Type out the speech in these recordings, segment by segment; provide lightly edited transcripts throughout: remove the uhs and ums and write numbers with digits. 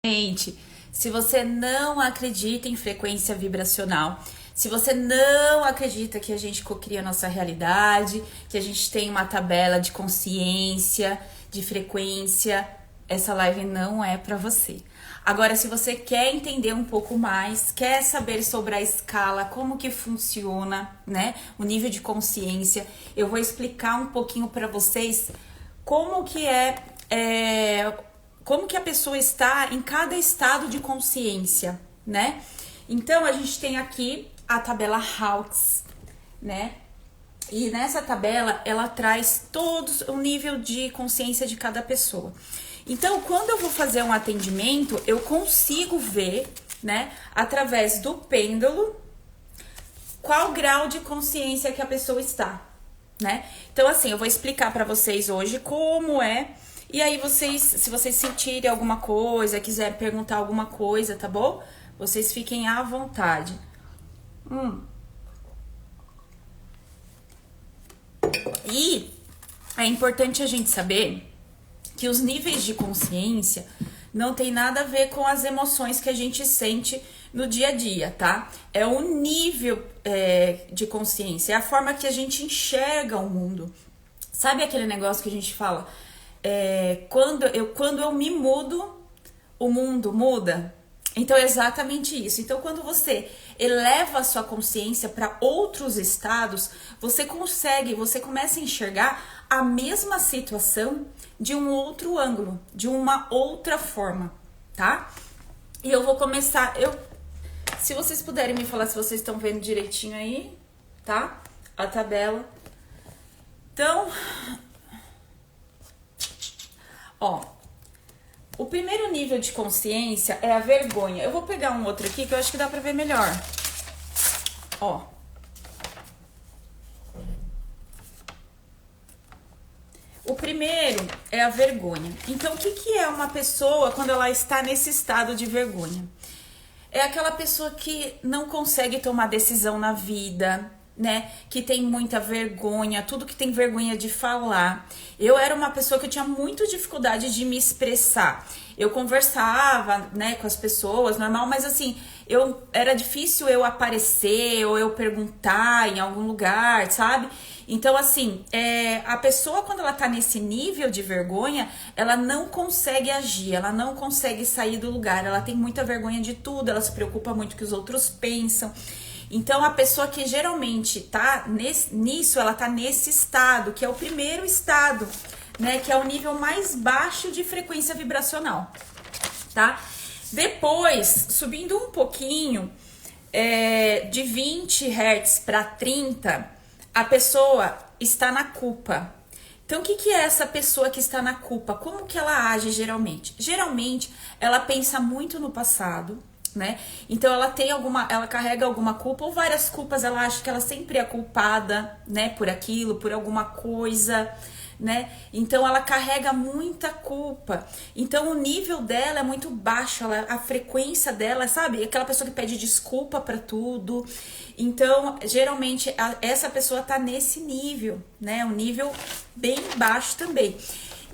Gente, se você não acredita em frequência vibracional, se você não acredita que a gente cocria a nossa realidade, que a gente tem uma tabela de consciência, de frequência, essa live não é para você. Agora, se você quer entender um pouco mais, quer saber sobre a escala, como que funciona, né, o nível de consciência, eu vou explicar um pouquinho para vocês como que como que a pessoa está em cada estado de consciência, né? Então, a gente tem aqui a tabela Hawkes, né? E nessa tabela, ela traz todos o nível de consciência de cada pessoa. Então, quando eu vou fazer um atendimento, eu consigo ver, né, através do pêndulo, qual grau de consciência que a pessoa está, né? Então, assim, eu vou explicar para vocês hoje como é. E aí, se vocês sentirem alguma coisa, quiserem perguntar alguma coisa, tá bom? Vocês fiquem à vontade. E é importante a gente saber que os níveis de consciência não tem nada a ver com as emoções que a gente sente no dia a dia, tá? É o nível de consciência, é a forma que a gente enxerga o mundo. Sabe aquele negócio que a gente fala? Quando eu me mudo, o mundo muda. Então é exatamente isso. Então, quando você eleva a sua consciência para outros estados, você começa a enxergar a mesma situação de um outro ângulo, de uma outra forma, tá? E eu vou começar, se vocês puderem me falar se vocês estão vendo direitinho aí, tá? A tabela. Então, o primeiro nível de consciência é a vergonha. Eu vou pegar um outro aqui que eu acho que dá pra ver melhor. O primeiro é a vergonha. Então, o que é uma pessoa quando ela está nesse estado de vergonha? É aquela pessoa que não consegue tomar decisão na vida, né? Que tem muita vergonha, tudo que tem vergonha de falar. Eu era uma pessoa que eu tinha muita dificuldade de me expressar. Eu conversava, né, com as pessoas, normal, mas assim, era difícil eu aparecer ou eu perguntar em algum lugar, sabe? Então, assim, a pessoa quando ela tá nesse nível de vergonha, ela não consegue agir, ela não consegue sair do lugar, ela tem muita vergonha de tudo, ela se preocupa muito com o que os outros pensam. Então, a pessoa que geralmente tá nisso, ela tá nesse estado, que é o primeiro estado, né? Que é o nível mais baixo de frequência vibracional, tá? Depois, subindo um pouquinho, de 20 Hz para 30, a pessoa está na culpa. Então, o que é essa pessoa que está na culpa? Como que ela age geralmente? Geralmente, ela pensa muito no passado, né? Então ela carrega alguma culpa ou várias culpas, ela acha que ela sempre é culpada, né, por aquilo, por alguma coisa, né? Então ela carrega muita culpa. Então o nível dela é muito baixo, a frequência dela, sabe? Aquela pessoa que pede desculpa pra tudo. Então, geralmente essa pessoa tá nesse nível, né? Um nível bem baixo também.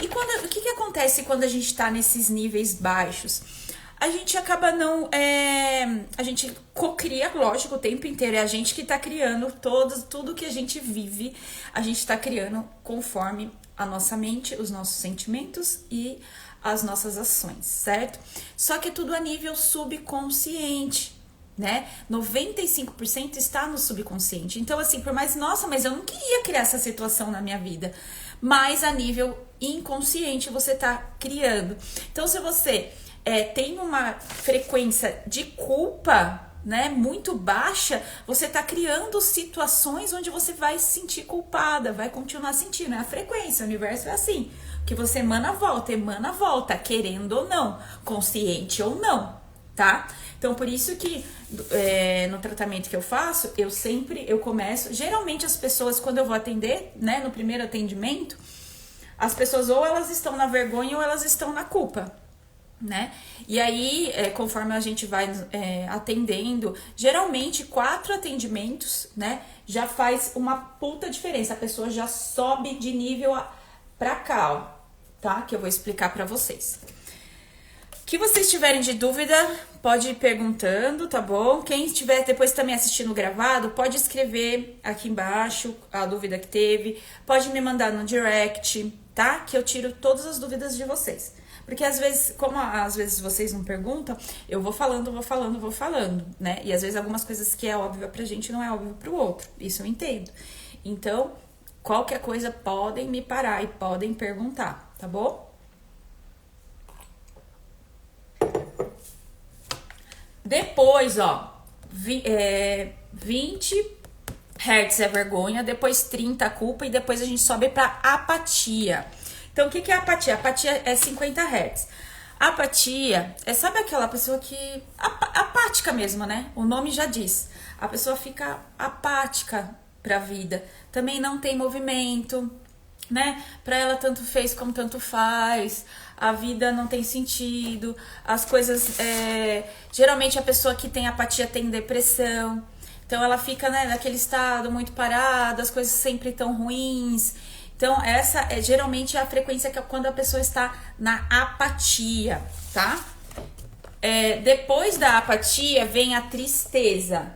E o que acontece quando a gente tá nesses níveis baixos? A gente acaba a gente cocria, lógico, o tempo inteiro. É a gente que tá criando tudo que a gente vive, a gente tá criando conforme a nossa mente, os nossos sentimentos e as nossas ações, certo? Só que é tudo a nível subconsciente, né? 95% está no subconsciente. Então, assim, por mais, nossa, mas eu não queria criar essa situação na minha vida. Mas a nível inconsciente você tá criando. Então, se você tem uma frequência de culpa, né, muito baixa, você tá criando situações onde você vai se sentir culpada, vai continuar sentindo, é a frequência, o universo é assim, que você emana volta, querendo ou não, consciente ou não, tá? Então, por isso que no tratamento que eu faço, eu começo, geralmente as pessoas, quando eu vou atender, né, no primeiro atendimento, as pessoas ou elas estão na vergonha ou elas estão na culpa, né? E aí, conforme a gente vai atendendo, geralmente 4 atendimentos, né, já faz uma puta diferença. A pessoa já sobe de nível pra cá, ó, tá? Que eu vou explicar pra vocês. O que vocês tiverem de dúvida, pode ir perguntando, tá bom? Quem estiver depois também assistindo gravado, pode escrever aqui embaixo a dúvida que teve. Pode me mandar no direct, tá? Que eu tiro todas as dúvidas de vocês. Porque às vezes, como às vezes vocês não perguntam, eu vou falando, né? E às vezes algumas coisas que é óbvia pra gente não é óbvio pro outro. Isso eu entendo. Então, qualquer coisa podem me parar e podem perguntar, tá bom? Depois, ó, 20 Hz é vergonha, depois 30 a culpa e depois a gente sobe pra apatia. Então, o que é apatia? Apatia é 50 Hz. Apatia é, sabe aquela pessoa que... apática mesmo, né? O nome já diz. A pessoa fica apática pra vida. Também não tem movimento, né? Pra ela tanto fez como tanto faz. A vida não tem sentido. As coisas... geralmente a pessoa que tem apatia tem depressão. Então ela fica, né, naquele estado muito parada, as coisas sempre tão ruins. Então essa é geralmente a frequência que é quando a pessoa está na apatia, tá? Depois da apatia vem a tristeza,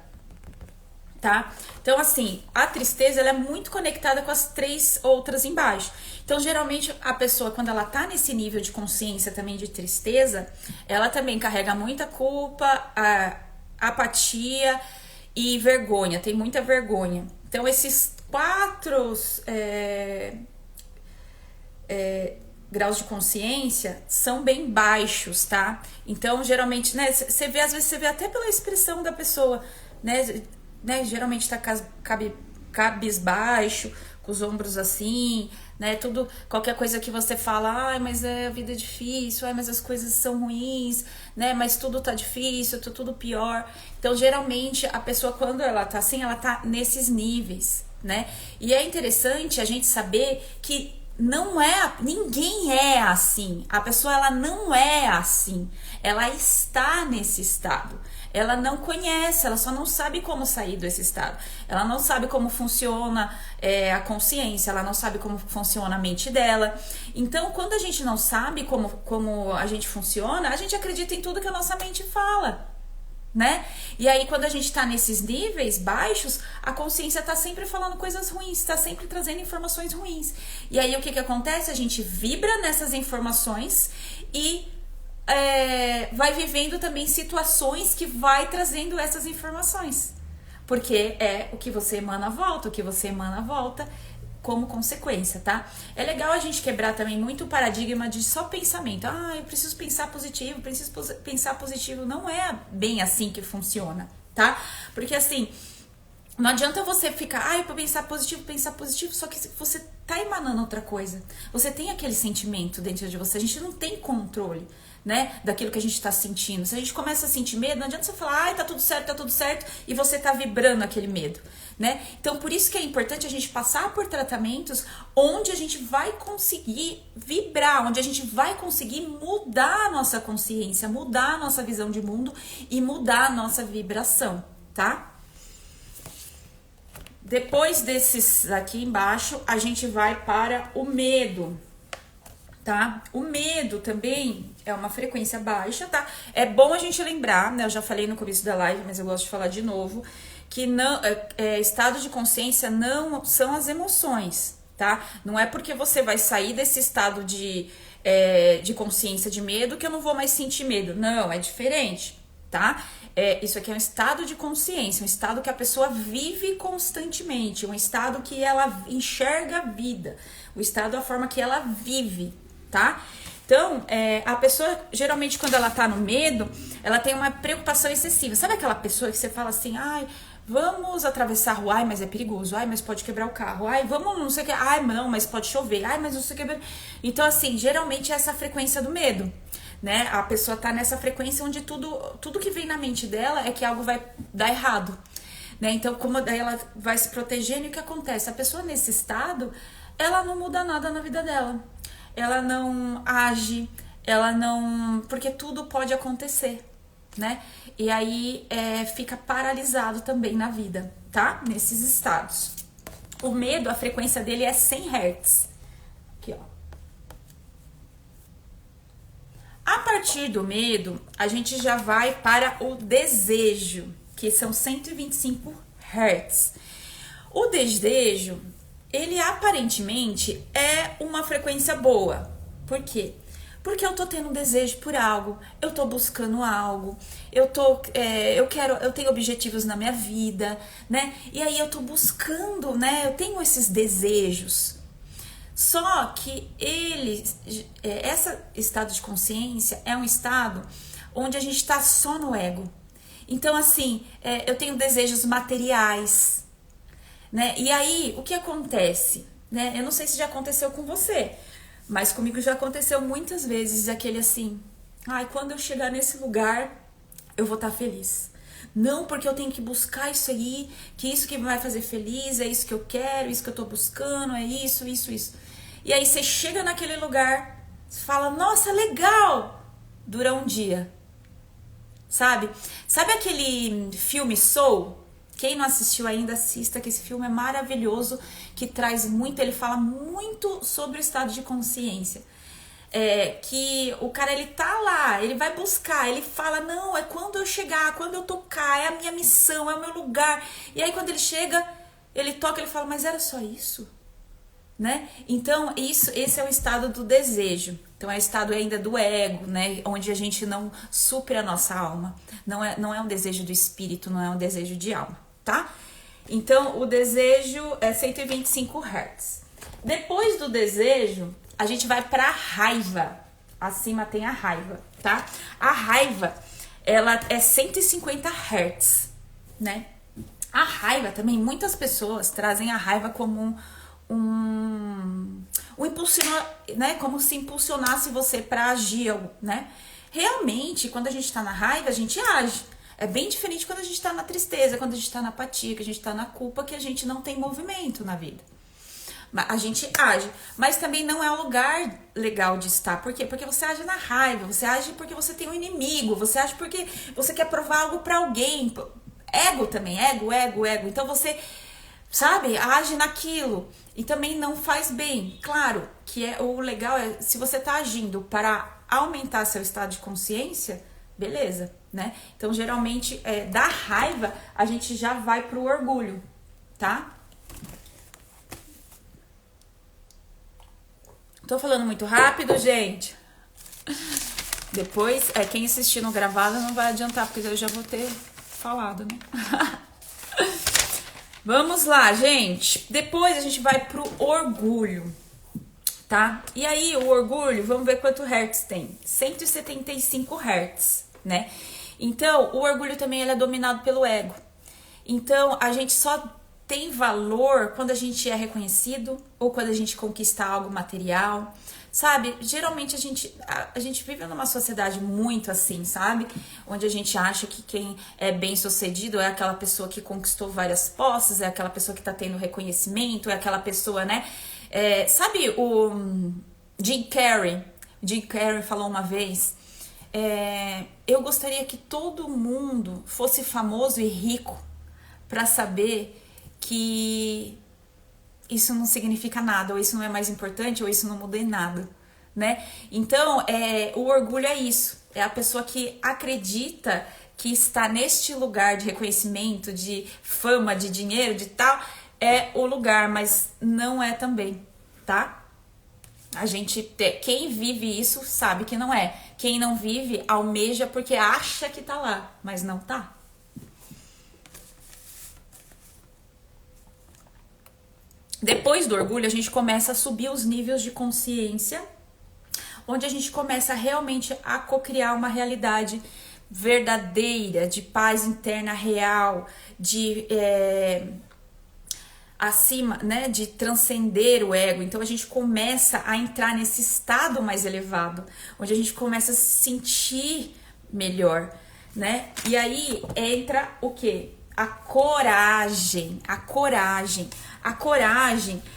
tá? Então, assim, a tristeza ela é muito conectada com as 3 outras embaixo. Então, geralmente, a pessoa, quando ela tá nesse nível de consciência também de tristeza, ela também carrega muita culpa, apatia e vergonha. Tem muita vergonha. Então, esses 4 graus de consciência são bem baixos, tá? Então, geralmente, né, você vê, às vezes você vê até pela expressão da pessoa, né, geralmente tá cabisbaixo, com os ombros assim, né, tudo, qualquer coisa que você fala, ai, mas a vida é difícil, ai, mas as coisas são ruins, né, mas tudo tá difícil, tá tudo pior. Então, geralmente, a pessoa, quando ela tá assim, ela tá nesses níveis, né, e é interessante a gente saber que ninguém é assim, a pessoa, ela não é assim, ela está nesse estado. Ela não conhece, ela só não sabe como sair desse estado. Ela não sabe como funciona a consciência, ela não sabe como funciona a mente dela. Então, quando a gente não sabe como a gente funciona, a gente acredita em tudo que a nossa mente fala, né? E aí, quando a gente tá nesses níveis baixos, a consciência tá sempre falando coisas ruins, tá sempre trazendo informações ruins. E aí, o que acontece? A gente vibra nessas informações e vai vivendo também situações que vai trazendo essas informações, porque é o que você emana volta como consequência, tá? É legal a gente quebrar também muito o paradigma de só pensamento. Eu preciso pensar positivo, não é bem assim que funciona, tá? Porque assim, não adianta você ficar, eu vou pensar positivo, só que você tá emanando outra coisa. Você tem aquele sentimento dentro de você, a gente não tem controle, né, daquilo que a gente tá sentindo. Se a gente começa a sentir medo, não adianta você falar, tá tudo certo, e você tá vibrando aquele medo, né? Então, por isso que é importante a gente passar por tratamentos onde a gente vai conseguir vibrar, onde a gente vai conseguir mudar a nossa consciência, mudar a nossa visão de mundo e mudar a nossa vibração, tá? Depois desses aqui embaixo, a gente vai para o medo, tá? O medo também é uma frequência baixa, tá? É bom a gente lembrar, né? Eu já falei no começo da live, mas eu gosto de falar de novo, que não, estado de consciência não são as emoções, tá? Não é porque você vai sair desse estado de consciência de medo que eu não vou mais sentir medo. Não, é diferente, tá? Isso aqui é um estado de consciência, um estado que a pessoa vive constantemente, um estado que ela enxerga a vida, o estado é a forma que ela vive, tá? Então, a pessoa, geralmente, quando ela tá no medo, ela tem uma preocupação excessiva. Sabe aquela pessoa que você fala assim, vamos atravessar a rua, mas é perigoso, mas pode quebrar o carro, vamos não sei o que, não, mas pode chover, mas não sei o que. Então, assim, geralmente é essa frequência do medo, né? A pessoa tá nessa frequência onde tudo que vem na mente dela é que algo vai dar errado, né? Então, como daí ela vai se protegendo, e o que acontece? A pessoa nesse estado, ela não muda nada na vida dela. Ela não age, porque tudo pode acontecer, né? E aí fica paralisado também na vida, tá? Nesses estados. O medo, a frequência dele é 100 Hz. Aqui, ó. A partir do medo, a gente já vai para o desejo, que são 125 Hz. O desejo, ele aparentemente é uma frequência boa. Por quê? Porque eu tô tendo um desejo por algo, eu tô buscando algo, eu tenho objetivos na minha vida, né? E aí eu tô buscando, né? Eu tenho esses desejos. Só que esse estado de consciência é um estado onde a gente tá só no ego. Então, assim, eu tenho desejos materiais, né? E aí, o que acontece? Né? Eu não sei se já aconteceu com você, mas comigo já aconteceu muitas vezes aquele assim, ai, quando eu chegar nesse lugar, eu vou estar feliz. Não porque eu tenho que buscar isso aí, que isso que me vai fazer feliz, é isso que eu quero, isso que eu tô buscando, é isso. E aí você chega naquele lugar, fala, nossa, legal! Dura um dia. Sabe? Sabe aquele filme Soul? Quem não assistiu ainda, assista, que esse filme é maravilhoso, que traz muito, ele fala muito sobre o estado de consciência. Que o cara, ele tá lá, ele vai buscar, ele fala, não, é quando eu chegar, quando eu tocar, é a minha missão, é o meu lugar. E aí quando ele chega, ele toca, ele fala, mas era só isso? Né? Então, esse é o estado do desejo. Então, é o estado ainda do ego, né? Onde a gente não supre a nossa alma. Não é um desejo do espírito, não é um desejo de alma, tá? Então, o desejo é 125 Hz. Depois do desejo, a gente vai pra raiva. Acima tem a raiva, tá? A raiva, ela é 150 Hz, né? A raiva também, muitas pessoas trazem a raiva como né? Como se impulsionasse você para agir, né? Realmente, quando a gente tá na raiva, a gente age. É bem diferente quando a gente tá na tristeza, quando a gente tá na apatia, que a gente tá na culpa, que a gente não tem movimento na vida. A gente age, mas também não é um lugar legal de estar. Por quê? Porque você age na raiva, você age porque você tem um inimigo, você age porque você quer provar algo para alguém. Ego também, ego. Então você, sabe, age naquilo e também não faz bem. Claro que o legal é se você tá agindo para aumentar seu estado de consciência, beleza, né? Então, geralmente, da raiva, a gente já vai pro orgulho, tá? Tô falando muito rápido, gente. Depois, quem assistir no gravado não vai adiantar, porque eu já vou ter falado, né? Vamos lá, gente. Depois a gente vai pro orgulho, tá? E aí, o orgulho, vamos ver quanto Hertz tem. 175 Hz, né? Então, o orgulho também ele é dominado pelo ego. Então, a gente só tem valor quando a gente é reconhecido ou quando a gente conquista algo material, sabe? Geralmente a gente vive numa sociedade muito assim, sabe? Onde a gente acha que quem é bem sucedido é aquela pessoa que conquistou várias posses, é aquela pessoa que tá tendo reconhecimento, é aquela pessoa, né? Sabe o Jim Carrey? Jim Carrey falou uma vez, eu gostaria que todo mundo fosse famoso e rico pra saber que isso não significa nada, ou isso não é mais importante, ou isso não muda em nada, né? Então, o orgulho é isso. É a pessoa que acredita que está neste lugar de reconhecimento, de fama, de dinheiro, de tal, é o lugar, mas não é também, tá? Quem vive isso sabe que não é. Quem não vive, almeja porque acha que tá lá, mas não tá. Depois do orgulho, a gente começa a subir os níveis de consciência, onde a gente começa realmente a cocriar uma realidade verdadeira, de paz interna real, de acima, né, de transcender o ego. Então a gente começa a entrar nesse estado mais elevado, onde a gente começa a se sentir melhor, né? E aí entra o quê? A coragem,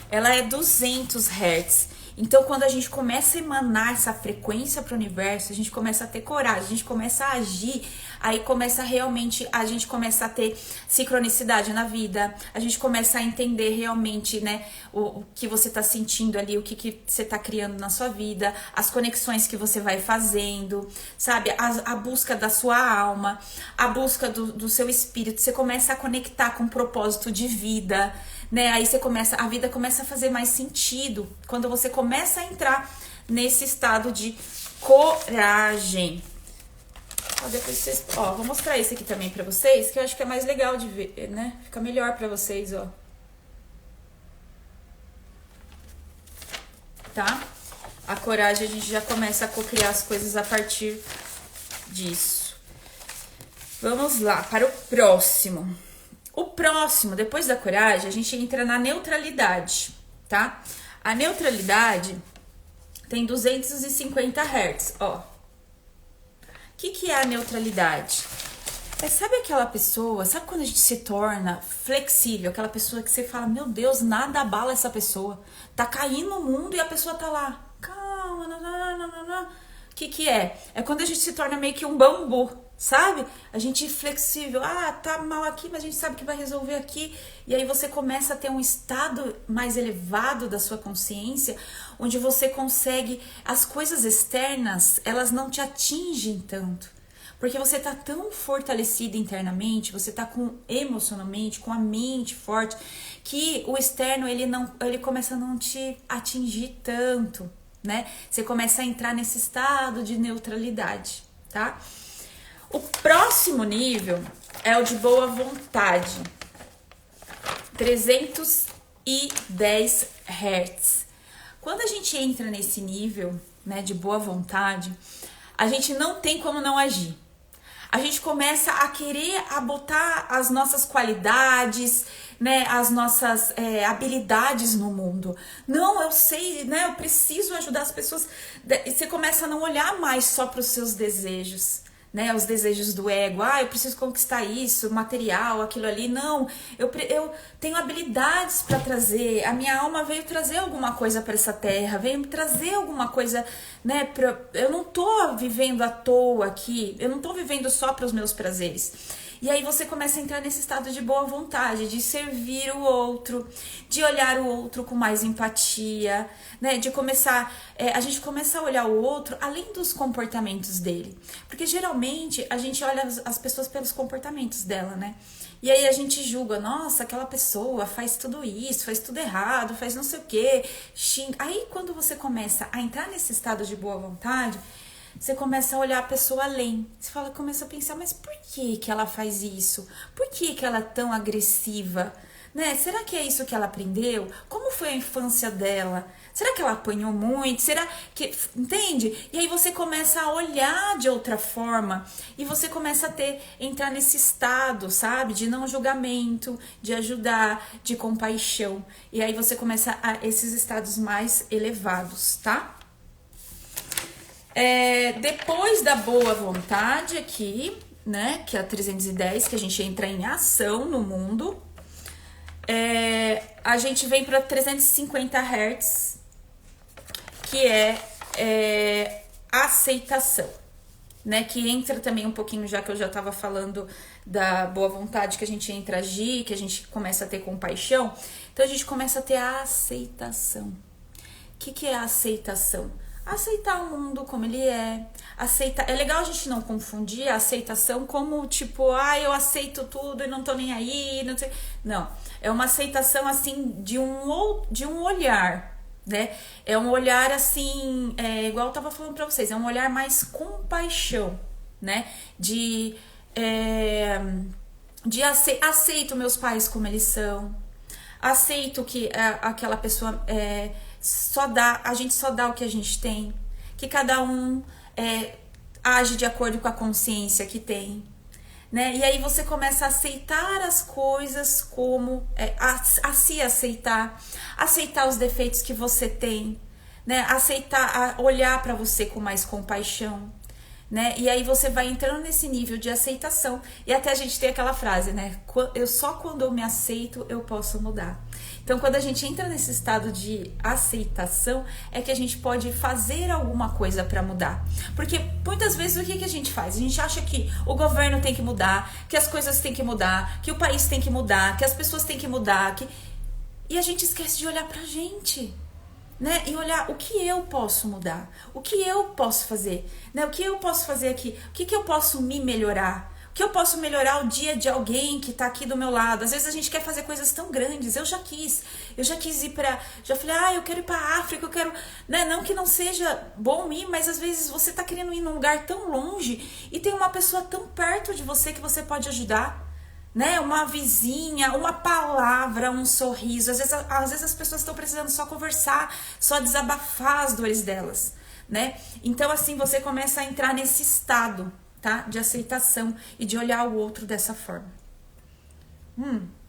ela é 200 Hz. Então, quando a gente começa a emanar essa frequência para o universo, a gente começa a ter coragem, a gente começa a agir, aí começa realmente, a gente começa a ter sincronicidade na vida, a gente começa a entender realmente, né, o que você tá sentindo ali, o que você tá criando na sua vida, as conexões que você vai fazendo, sabe? A busca da sua alma, a busca do seu espírito, você começa a conectar com o propósito de vida, né? Aí a vida começa a fazer mais sentido quando você começa a entrar nesse estado de coragem. Ó, depois vocês, vou mostrar esse aqui também pra vocês, que eu acho que é mais legal de ver, né? Fica melhor pra vocês, ó. Tá? A coragem, a gente já começa a cocriar as coisas a partir disso. Vamos lá, para o próximo. O próximo, depois da coragem, a gente entra na neutralidade, tá? A neutralidade tem 250 Hz, ó. O que é a neutralidade? Sabe aquela pessoa, sabe quando a gente se torna flexível? Aquela pessoa que você fala, meu Deus, nada abala essa pessoa. Tá caindo o mundo e a pessoa tá lá, calma, nananana. O que é? É quando a gente se torna meio que um bambu, sabe? A gente é flexível, tá mal aqui, mas a gente sabe que vai resolver aqui. E aí você começa a ter um estado mais elevado da sua consciência, onde você consegue, as coisas externas, elas não te atingem tanto. Porque você tá tão fortalecido internamente, você tá emocionalmente, com a mente forte, que o externo, ele começa a não te atingir tanto, né? Você começa a entrar nesse estado de neutralidade, tá? O próximo nível é o de boa vontade, 310 Hz. Quando a gente entra nesse nível, né, de boa vontade, a gente não tem como não agir. A gente começa a querer botar as nossas qualidades, né, as nossas habilidades no mundo. Não, eu sei, né, eu preciso ajudar as pessoas. E você começa a não olhar mais só para os seus desejos, né, os desejos do ego. Eu preciso conquistar isso, material, aquilo ali. Não, eu tenho habilidades para trazer. A minha alma veio trazer alguma coisa para essa terra, veio trazer alguma coisa, né? Eu não tô vivendo à toa aqui, eu não tô vivendo só para os meus prazeres. E aí você começa a entrar nesse estado de boa vontade, de servir o outro, de olhar o outro com mais empatia, né? De começar, a gente começa a olhar o outro além dos comportamentos dele. Porque geralmente a gente olha as pessoas pelos comportamentos dela, né? E aí a gente julga, nossa, aquela pessoa faz tudo isso, faz tudo errado, faz não sei o quê, xinga. Aí quando você começa a entrar nesse estado de boa vontade, você começa a olhar a pessoa além. Você começa a pensar, mas por que ela faz isso? Por que ela é tão agressiva? Né? Será que é isso que ela aprendeu? Como foi a infância dela? Será que ela apanhou muito? Será que... Entende? E aí você começa a olhar de outra forma e você começa a entrar nesse estado, sabe? De não julgamento, de ajudar, de compaixão. E aí você começa esses estados mais elevados, tá? Depois da boa vontade aqui, né, que é a 310, que a gente entra em ação no mundo, a gente vem para 350 Hz, que é aceitação, né, que entra também um pouquinho, já que eu já estava falando da boa vontade, que a gente entra a agir, que a gente começa a ter compaixão, então a gente começa a ter a aceitação. O que é a aceitação? Aceitar o mundo como ele é. É legal a gente não confundir a aceitação como tipo, eu aceito tudo e não tô nem aí, não sei. Não, é uma aceitação assim de um olhar, né? É um olhar assim, igual eu tava falando pra vocês, é um olhar mais compaixão, né? Aceito meus pais como eles são. Aceito que aquela pessoa a gente só dá o que a gente tem, que cada um age de acordo com a consciência que tem, né? E aí você começa a aceitar as coisas como a se aceitar os defeitos que você tem, né? Olhar para você com mais compaixão, né? E aí você vai entrando nesse nível de aceitação. E até a gente tem aquela frase, né? Só quando eu me aceito, eu posso mudar. Então, quando a gente entra nesse estado de aceitação, é que a gente pode fazer alguma coisa para mudar. Porque muitas vezes o que a gente faz? A gente acha que o governo tem que mudar, que as coisas têm que mudar, que o país tem que mudar, que as pessoas têm que mudar. E a gente esquece de olhar pra gente, né? E olhar o que eu posso mudar, o que eu posso fazer, né? O que eu posso fazer aqui, o que eu posso me melhorar. Que eu posso melhorar o dia de alguém que tá aqui do meu lado. Às vezes a gente quer fazer coisas tão grandes. Eu já quis ir já falei, eu quero ir pra África, eu quero, né? Não que não seja bom ir, mas às vezes você tá querendo ir num lugar tão longe e tem uma pessoa tão perto de você que você pode ajudar, né? Uma vizinha, uma palavra, um sorriso. Às vezes as pessoas estão precisando só conversar, só desabafar as dores delas, né? Então assim, você começa a entrar nesse estado, tá? De aceitação e de olhar o outro dessa forma.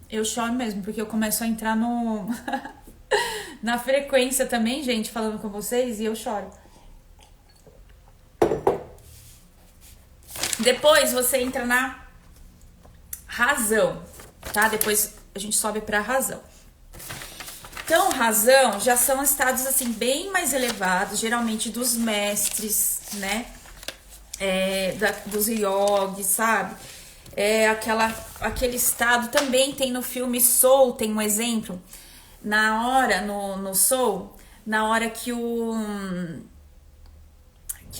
Eu choro mesmo, porque eu começo a entrar na frequência também, gente, falando com vocês, e eu choro. Depois você entra na razão, tá? Depois a gente sobe pra razão. Então, razão já são estados, assim, bem mais elevados, geralmente dos mestres, né? Dos yogis, sabe? Aquele estado também tem no filme Soul, tem um exemplo. Na hora, no Soul, na hora que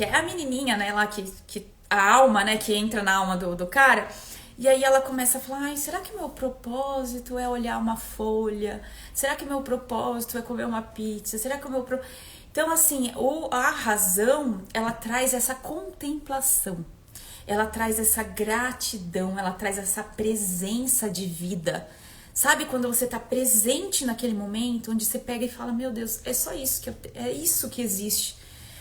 é a menininha, né, lá que a alma, né, que entra na alma do cara, e aí ela começa a falar, será que meu propósito é olhar uma folha? Será que meu propósito é comer uma pizza? Será que o meu Então, assim, a razão, ela traz essa contemplação, ela traz essa gratidão, ela traz essa presença de vida. Sabe quando você tá presente naquele momento, onde você pega e fala, meu Deus, é só isso é isso que existe.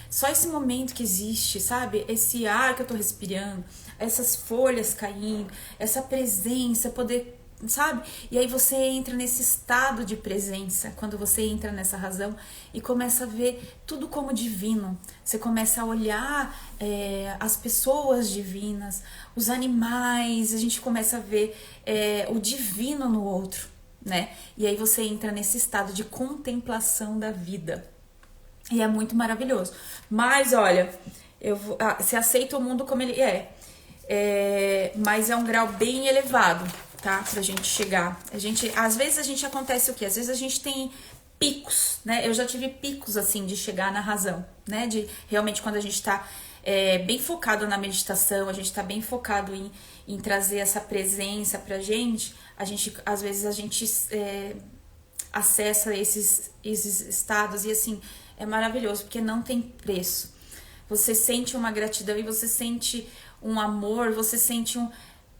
Só esse momento que existe, sabe? Esse ar que eu tô respirando, essas folhas caindo, essa presença, poder, sabe? E aí você entra nesse estado de presença, quando você entra nessa razão e começa a ver tudo como divino. Você começa a olhar as pessoas divinas, os animais, a gente começa a ver o divino no outro, né? E aí você entra nesse estado de contemplação da vida. E é muito maravilhoso. Mas, olha, você aceita o mundo como ele mas é um grau bem elevado, tá? Pra gente chegar. Às vezes a gente acontece o quê? Às vezes a gente tem picos, né? Eu já tive picos, assim, de chegar na razão, né? De realmente quando a gente tá bem focado na meditação, a gente tá bem focado em trazer essa presença pra gente, às vezes a gente acessa esses estados e, assim, é maravilhoso, porque não tem preço. Você sente uma gratidão e você sente um amor, você sente um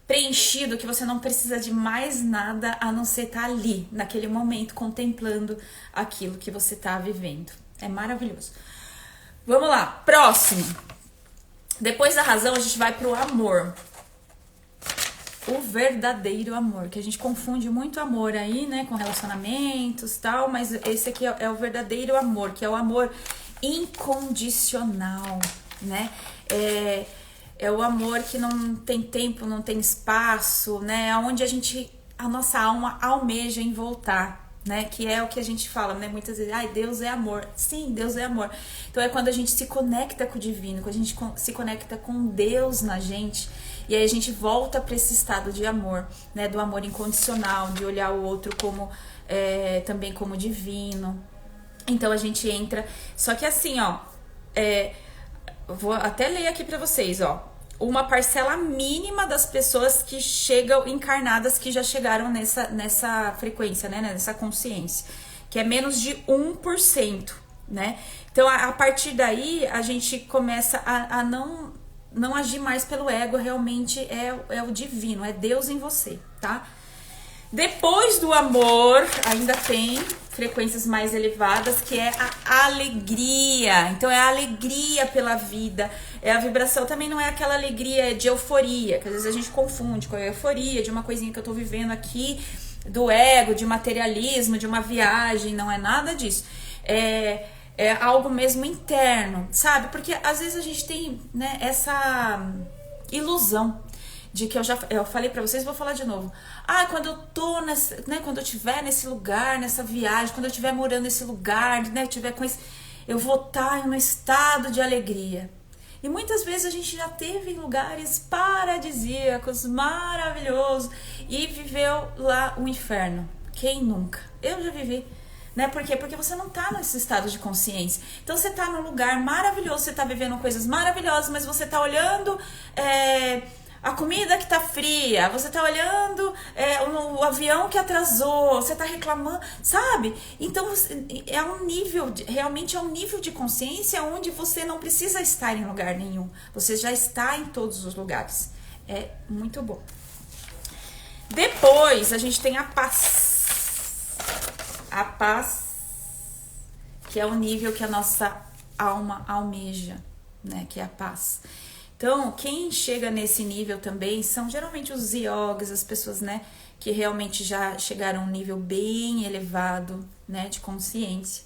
preenchido, que você não precisa de mais nada a não ser estar ali, naquele momento, contemplando aquilo que você está vivendo. É maravilhoso. Vamos lá, próximo. Depois da razão, a gente vai pro amor. O verdadeiro amor, que a gente confunde muito amor aí, né, com relacionamentos e tal, mas esse aqui é o verdadeiro amor, que é o amor incondicional, né? É o amor que não tem tempo, não tem espaço, né? Onde a nossa alma almeja em voltar, né? Que é o que a gente fala, né? Muitas vezes, Deus é amor. Sim, Deus é amor. Então é quando a gente se conecta com o divino, quando a gente se conecta com Deus na gente, e aí a gente volta para esse estado de amor, né? Do amor incondicional, de olhar o outro como também como divino. Então a gente entra. Só que assim, ó, vou até ler aqui para vocês, ó. Uma parcela mínima das pessoas que chegam encarnadas, que já chegaram nessa frequência, né? Nessa consciência, que é menos de 1%, né? Então a partir daí a gente começa a não agir mais pelo ego, realmente é o divino, é Deus em você, tá? Depois do amor, ainda tem frequências mais elevadas, que é a alegria. Então é a alegria pela vida, a vibração também não é aquela alegria de euforia, que às vezes a gente confunde com a euforia de uma coisinha que eu tô vivendo aqui, do ego, de materialismo, de uma viagem, não é nada disso. É algo mesmo interno, sabe? Porque às vezes a gente tem, né, essa ilusão de que eu falei pra vocês, vou falar de novo. Ah, quando eu tô nessa, né, quando eu estiver nesse lugar, nessa viagem, quando eu estiver morando nesse lugar, né, tiver com esse, eu vou estar em um estado de alegria. E muitas vezes a gente já teve em lugares paradisíacos, maravilhosos, e viveu lá o inferno. Quem nunca? Eu já vivi. Né? Por quê? Porque você não tá nesse estado de consciência. Então você tá num lugar maravilhoso, você tá vivendo coisas maravilhosas, mas você tá olhando a comida que tá fria, você tá olhando o avião que atrasou, você tá reclamando, sabe? Então é um nível, realmente é um nível de consciência onde você não precisa estar em lugar nenhum. Você já está em todos os lugares. É muito bom. Depois a gente tem a paz. A paz, que é o nível que a nossa alma almeja, né? Que é a paz. Então, quem chega nesse nível também são geralmente os yogis, as pessoas, né? Que realmente já chegaram a um nível bem elevado, né? De consciência.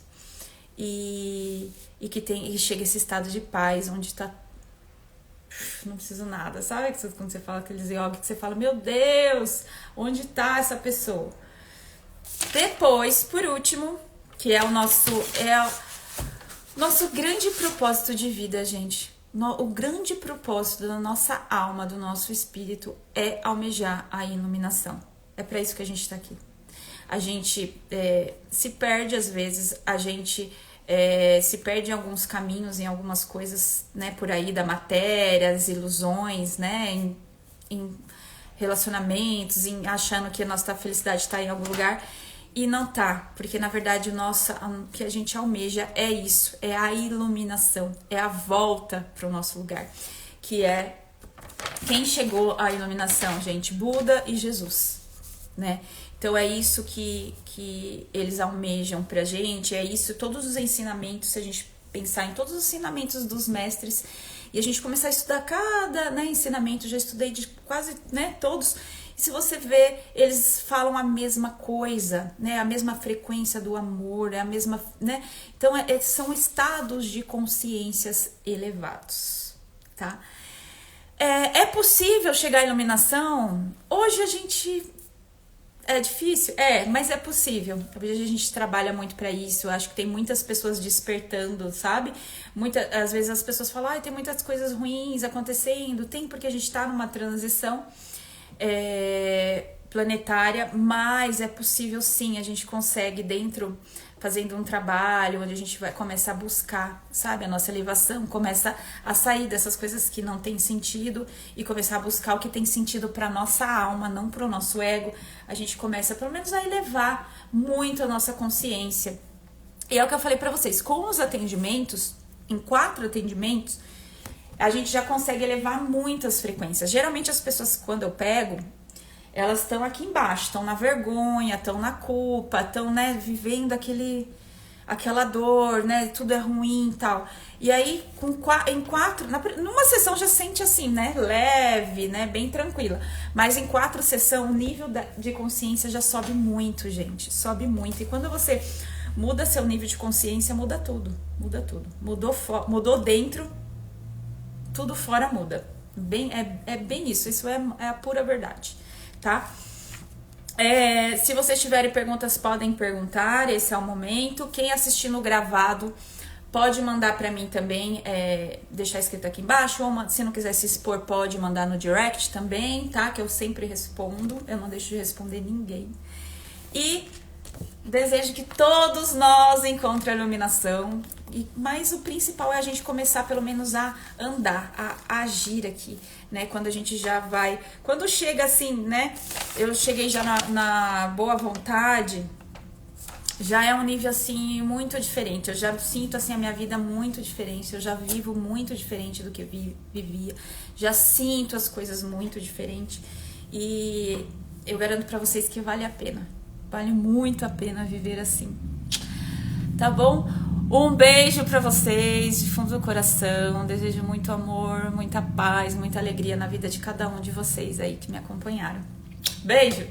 E que chega esse estado de paz, onde tá... Não preciso nada, sabe? Quando você fala aqueles yogis que você fala, meu Deus, onde tá essa pessoa? Depois, por último, que é o nosso grande propósito de vida, gente. O grande propósito da nossa alma, do nosso espírito, é almejar a iluminação. É para isso que a gente está aqui. A gente se perde às vezes, a gente se perde em alguns caminhos, em algumas coisas, né, por aí da matéria, as ilusões, né, em relacionamentos, achando que a nossa felicidade está em algum lugar. E não tá, porque na verdade o que a gente almeja é isso, é a iluminação, é a volta para o nosso lugar, que é quem chegou à iluminação, gente, Buda e Jesus, né? Então é isso que eles almejam pra gente, é isso, todos os ensinamentos, se a gente pensar em todos os ensinamentos dos mestres e a gente começar a estudar cada, né, ensinamento, já estudei de quase, né, todos. Se você vê, eles falam a mesma coisa, né? A mesma frequência do amor, é a mesma, né? Então, são estados de consciências elevados, tá? É possível chegar à iluminação? Hoje a gente... É difícil? Mas é possível. Hoje a gente trabalha muito pra isso. Eu acho que tem muitas pessoas despertando, sabe? Às vezes as pessoas falam, tem muitas coisas ruins acontecendo. Tem porque a gente tá numa transição planetária, mas é possível sim, a gente consegue fazendo um trabalho onde a gente vai começar a buscar, sabe, a nossa elevação, começa a sair dessas coisas que não tem sentido e começar a buscar o que tem sentido para nossa alma, não para o nosso ego. A gente começa pelo menos a elevar muito a nossa consciência. E é o que eu falei para vocês, com os atendimentos, em 4 atendimentos, a gente já consegue elevar muitas frequências. Geralmente as pessoas, quando eu pego, elas estão aqui embaixo, estão na vergonha, estão na culpa, estão, né, vivendo aquela dor, né, tudo é ruim e tal. E aí, numa sessão já sente assim, né, leve, né, bem tranquila. Mas em 4 sessões, o nível de consciência já sobe muito, gente, sobe muito. E quando você muda seu nível de consciência, muda tudo, muda tudo. Mudou dentro, tudo fora muda. É bem isso é a pura verdade, tá? Se vocês tiverem perguntas, podem perguntar, esse é o momento. Quem assistir no gravado, pode mandar pra mim também, deixar escrito aqui embaixo, ou se não quiser se expor, pode mandar no direct também, tá? Que eu sempre respondo, eu não deixo de responder ninguém. E desejo que todos nós encontrem a iluminação. Mas o principal é a gente começar pelo menos a andar, a agir aqui, né? Quando a gente já vai... Quando chega assim, né? Eu cheguei já na boa vontade, já é um nível assim muito diferente. Eu já sinto assim a minha vida muito diferente, eu já vivo muito diferente do que eu vivia. Já sinto as coisas muito diferentes e eu garanto pra vocês que vale a pena. Vale muito a pena viver assim. Tá bom? Um beijo pra vocês, de fundo do coração. Desejo muito amor, muita paz, muita alegria na vida de cada um de vocês aí que me acompanharam. Beijo!